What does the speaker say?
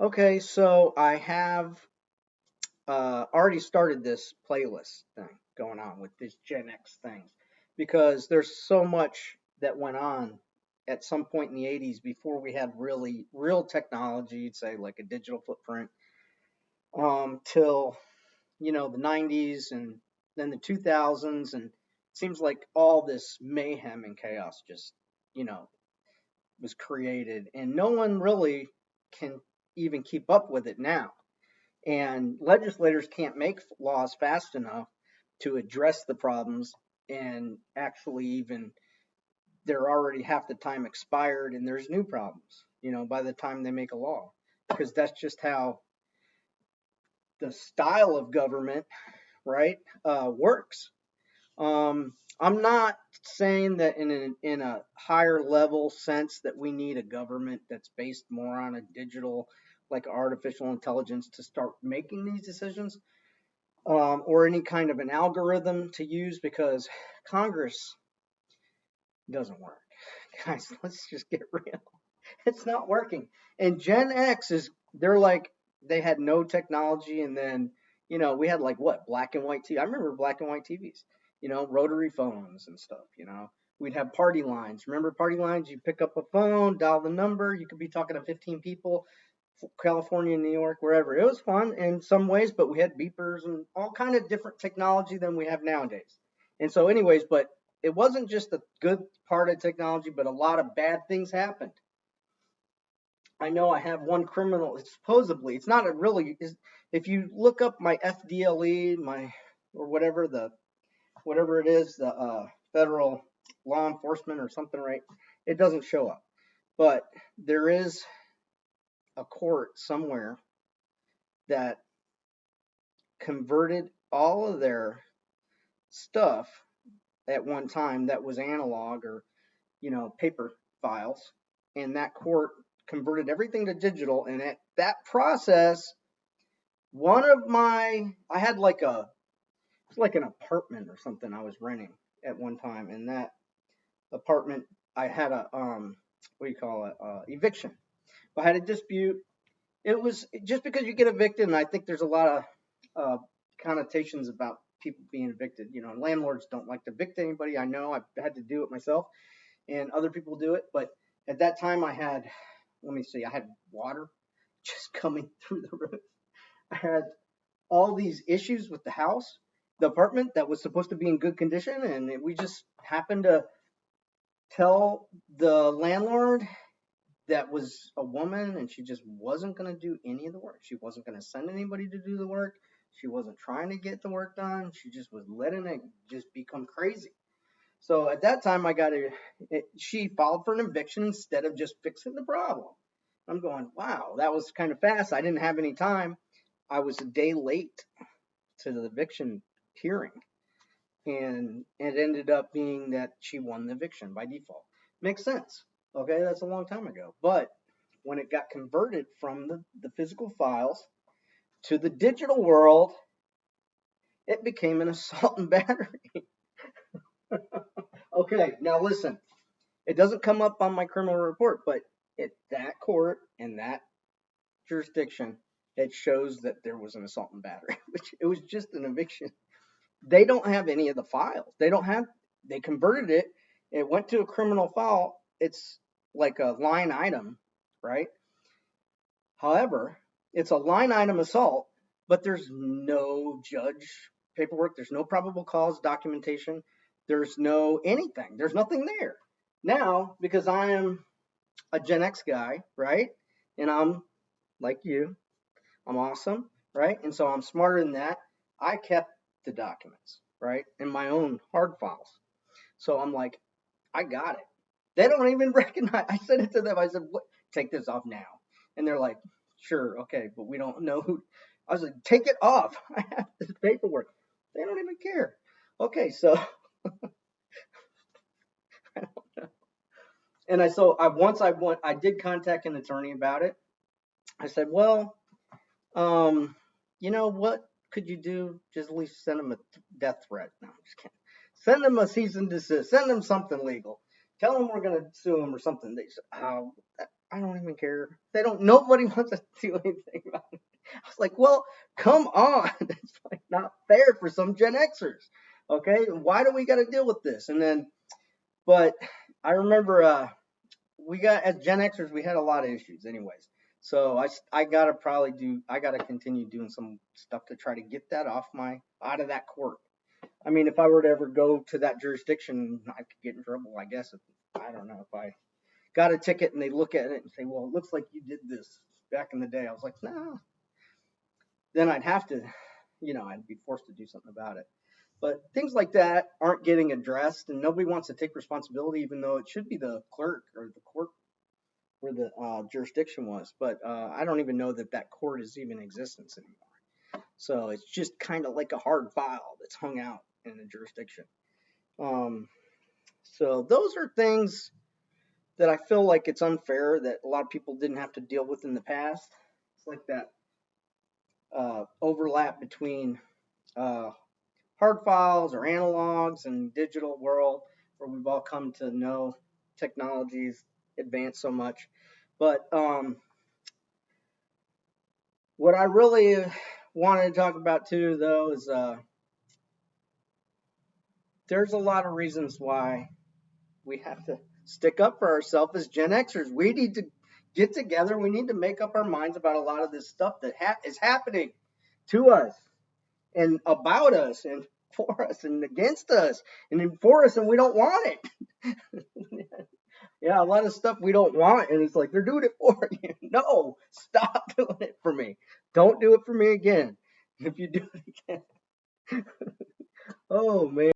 Okay, so I have already started this playlist thing going on with this Gen X things because there's so much that went on at some point in the 80s before we had really real technology, say like a digital footprint, till the 90s and then the 2000s, and it seems like all this mayhem and chaos just you know was created, and no one really can even keep up with it now. And legislators can't make laws fast enough to address the problems, and actually, even they're already half the time expired, and there's new problems, by the time they make a law, because that's just how the style of government, right, works. I'm not saying that in a higher level sense that we need a government that's based more on a digital, like artificial intelligence, to start making these decisions, or any kind of an algorithm to use, because Congress doesn't work. Guys, let's just get real. It's not working. And Gen X is, they're like, they had no technology. And then, we had like what, black and white TV. I remember black and white TVs, rotary phones and stuff, We'd have party lines. Remember party lines? You pick up a phone, dial the number. You could be talking to 15 people, California, New York, wherever. It was fun in some ways, but we had beepers and all kind of different technology than we have nowadays. And so, anyways, but it wasn't just a good part of technology, but a lot of bad things happened. I know I have one criminal. Supposedly, it's not a really. If you look up my FDLE, my or whatever it is, the federal law enforcement or something, right? It doesn't show up, but there is a court somewhere that converted all of their stuff at one time that was analog, or paper files, and that court converted everything to digital. And at that process, one of my I had like a it's like an apartment or something I was renting at one time. And that apartment, I had a what do you call it, eviction. I had a dispute. It was just because you get evicted, and I think there's a lot of connotations about people being evicted. Landlords don't like to evict anybody. I know, I've had to do it myself, and other people do it. But at that time, I had, let me see, I had water just coming through the roof. I had all these issues with the apartment that was supposed to be in good condition, and we just happened to tell the landlord that was a woman, and she just wasn't going to do any of the work. She wasn't going to send anybody to do the work. She wasn't trying to get the work done. She just was letting it just become crazy. So at that time, she filed for an eviction instead of just fixing the problem. I'm going, wow, that was kind of fast. I didn't have any time. I was a day late to the eviction hearing, and it ended up being that she won the eviction by default. Makes sense. Okay, that's a long time ago. But when it got converted from the physical files to the digital world, it became an assault and battery. Okay, now listen, it doesn't come up on my criminal report, but at that court in that jurisdiction, it shows that there was an assault and battery, which it was just an eviction. They don't have any of the files. They converted it. It went to a criminal file. It's like a line item, right? However, it's a line item assault, but there's no judge paperwork. There's no probable cause documentation. There's no anything. There's nothing there. Now, because I am a Gen X guy, right? And I'm like you, I'm awesome, right? And so I'm smarter than that. I kept the documents, right, in my own hard files. So I'm like, I got it. They don't even recognize. I sent it to them. I said, "What? Take this off now." And they're like, "Sure, okay, but we don't know who." I was like, "Take it off. I have this paperwork." They don't even care. Okay, so and I did contact an attorney about it. I said, "Well, um, what could you do? Just at least send them a death threat." No, I'm just kidding. Send them a cease and desist. Send them something legal. Tell them we're going to sue them or something. They said, "Oh, I don't even care. They don't. Nobody wants to do anything about it. I was like, well, come on. It's like not fair for some Gen Xers. Okay, why do we got to deal with this? And then, but I remember we got as Gen Xers we had a lot of issues, anyways. So I gotta probably do I gotta continue doing some stuff to try to get that off my out of that court. I mean, if I were to ever go to that jurisdiction, I could get in trouble. I guess if, I don't know if I got a ticket and they look at it and say, "Well, it looks like you did this back in the day." I was like, "No." Then I'd have to, I'd be forced to do something about it. But things like that aren't getting addressed, and nobody wants to take responsibility, even though it should be the clerk or the court where the jurisdiction was. But I don't even know that that court is even in existence anymore. So it's just kind of like a hard file that's hung out in the jurisdiction. Um, so those are things that I feel like it's unfair that a lot of people didn't have to deal with in the past. It's like that overlap between uh, hard files or analogs and digital world where we've all come to know technologies advanced so much. But what I really wanted to talk about too, though, is there's a lot of reasons why we have to stick up for ourselves as Gen Xers. We need to get together. We need to make up our minds about a lot of this stuff that is happening to us and about us and for us and against us and for us, and we don't want it. Yeah, a lot of stuff we don't want, and it's like they're doing it for you. No, stop doing it for me. Don't do it for me again. If you do it again, oh man.